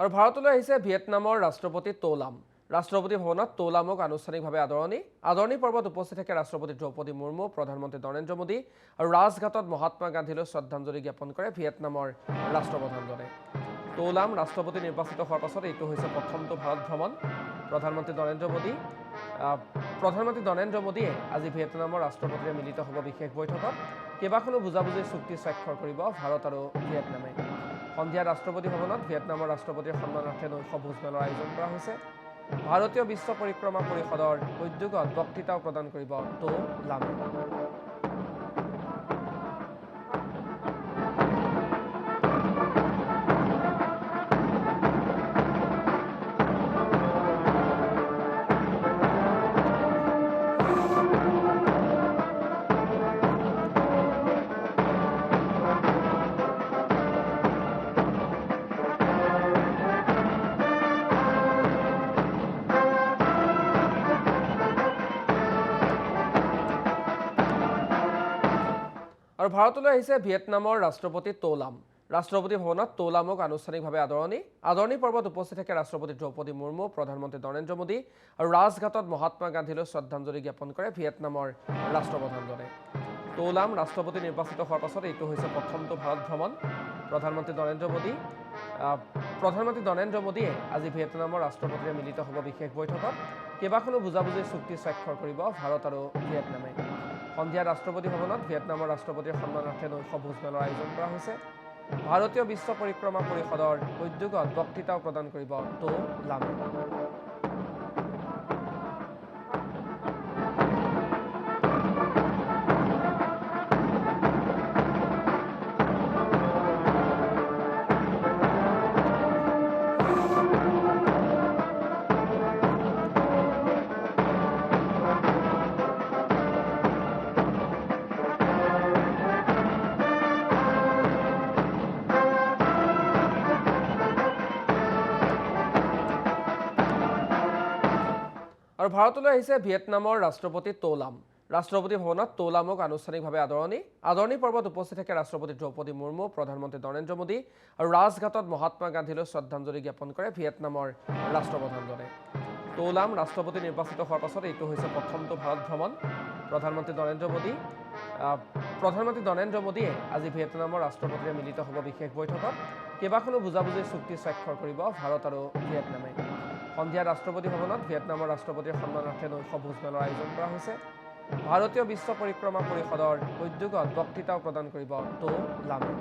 আৰু ভাৰতলৈ আহিছে ভিয়েটনামৰ ৰাষ্ট্ৰপতি টো লাম। ৰাষ্ট্ৰপতি ভৱনত টো লামক আনুষ্ঠানিকভাৱে আদৰণি পৰ্বত উপস্থিত থাকে ৰাষ্ট্ৰপতি দ্ৰৌপদী মুৰ্মু, প্ৰধানমন্ত্ৰী নৰেন্দ্ৰ মোদী আৰু ৰাজঘাটত মহাত্মা গান্ধীলৈ শ্ৰদ্ধাঞ্জলি জ্ঞাপন কৰে ভিয়েটনামৰ ৰাষ্ট্ৰপ্ৰধানজনে। টো লাম ৰাষ্ট্ৰপতি নিৰ্বাচিত হোৱাৰ পাছত এইটো হৈছে প্ৰথমটো ভাৰত ভ্ৰমণ। প্ৰধানমন্ত্ৰী নৰেন্দ্ৰ মোদীয়ে আজি ভিয়েটনামৰ ৰাষ্ট্ৰপতিৰে মিলিত হ'ব বিশেষ বৈঠকত। কেইবাখনো বুজাবুজিৰ চুক্তি স্বাক্ষৰ কৰিব ভাৰত আৰু ভিয়েটনামে। সন্ধিয়া ৰাষ্ট্ৰপতি ভৱনত ভিয়েটনামৰ ৰাষ্ট্ৰপতিৰ সন্মানাৰ্থে নৈশ ভোজমেলৰ আয়োজন কৰা হৈছে। ভাৰতীয় বিশ্ব পৰিক্ৰমা পৰিষদৰ উদ্যোগত বক্তৃতাও প্ৰদান কৰিব টো লামে। আৰু ভাৰতলৈ আহিছে ভিয়েটনামৰ ৰাষ্ট্ৰপতি টো লাম। ৰাষ্ট্ৰপতি ভৱনত টো লামক আনুষ্ঠানিকভাৱে আদৰণি পৰ্বত উপস্থিত থাকে ৰাষ্ট্ৰপতি দ্ৰৌপদী মুৰ্মু, প্ৰধানমন্ত্ৰী নৰেন্দ্ৰ মোদী আৰু ৰাজঘাটত মহাত্মা গান্ধীলৈ শ্ৰদ্ধাঞ্জলি জ্ঞাপন কৰে ভিয়েটনামৰ ৰাষ্ট্ৰপ্ৰধানজনে। টো লাম ৰাষ্ট্ৰপতি নিৰ্বাচিত হোৱাৰ পাছত এইটো হৈছে প্ৰথমটো ভাৰত ভ্ৰমণ। প্ৰধানমন্ত্ৰী নৰেন্দ্ৰ মোদীয়ে আজি ভিয়েটনামৰ ৰাষ্ট্ৰপতিৰে মিলিত হ'ব বিশেষ বৈঠকত। কেইবাখনো বুজাবুজিৰ চুক্তি স্বাক্ষৰ কৰিব ভাৰত আৰু ভিয়েটনামে। সন্ধিয়া ৰাষ্ট্ৰপতি ভৱনত ভিয়েটনামৰ ৰাষ্ট্ৰপতিৰ সন্মানাৰ্থে নৈশ ভোজমেলৰ আয়োজন কৰা হৈছে। ভাৰতীয় বিশ্ব পৰিক্ৰমা পৰিষদৰ উদ্যোগত বক্তৃতাও প্ৰদান কৰিব টো লামে। আৰু ভাৰতলৈ আহিছে ভিয়েটনামৰ ৰাষ্ট্ৰপতি টো লাম। ৰাষ্ট্ৰপতি ভৱনত টো লামক আনুষ্ঠানিকভাৱে আদৰণি পৰ্বত উপস্থিত থাকে ৰাষ্ট্ৰপতি দ্ৰৌপদী মুৰ্মু, প্ৰধানমন্ত্ৰী নৰেন্দ্ৰ মোদী আৰু ৰাজঘাটত মহাত্মা গান্ধীলৈ শ্ৰদ্ধাঞ্জলি জ্ঞাপন কৰে ভিয়েটনামৰ ৰাষ্ট্ৰপ্ৰধানজনে। টো লাম ৰাষ্ট্ৰপতি নিৰ্বাচিত হোৱাৰ পাছত এইটো হৈছে প্ৰথমটো ভাৰত ভ্ৰমণ। প্ৰধানমন্ত্ৰী নৰেন্দ্ৰ মোদীয়ে আজি ভিয়েটনামৰ ৰাষ্ট্ৰপতিৰে মিলিত হ'ব বিশেষ বৈঠকত। কেইবাখনো বুজাবুজিৰ চুক্তি স্বাক্ষৰ কৰিব ভাৰত আৰু ভিয়েটনামে। সন্ধিয়া ৰাষ্ট্ৰপতি ভৱনত ভিয়েটনামৰ ৰাষ্ট্ৰপতিৰ সন্মানাৰ্থে নৈশ ভোজমেলৰ আয়োজন কৰা হৈছে। ভাৰতীয় বিশ্ব পৰিক্ৰমা পৰিষদৰ উদ্যোগত বক্তৃতাও প্ৰদান কৰিব টো লামে।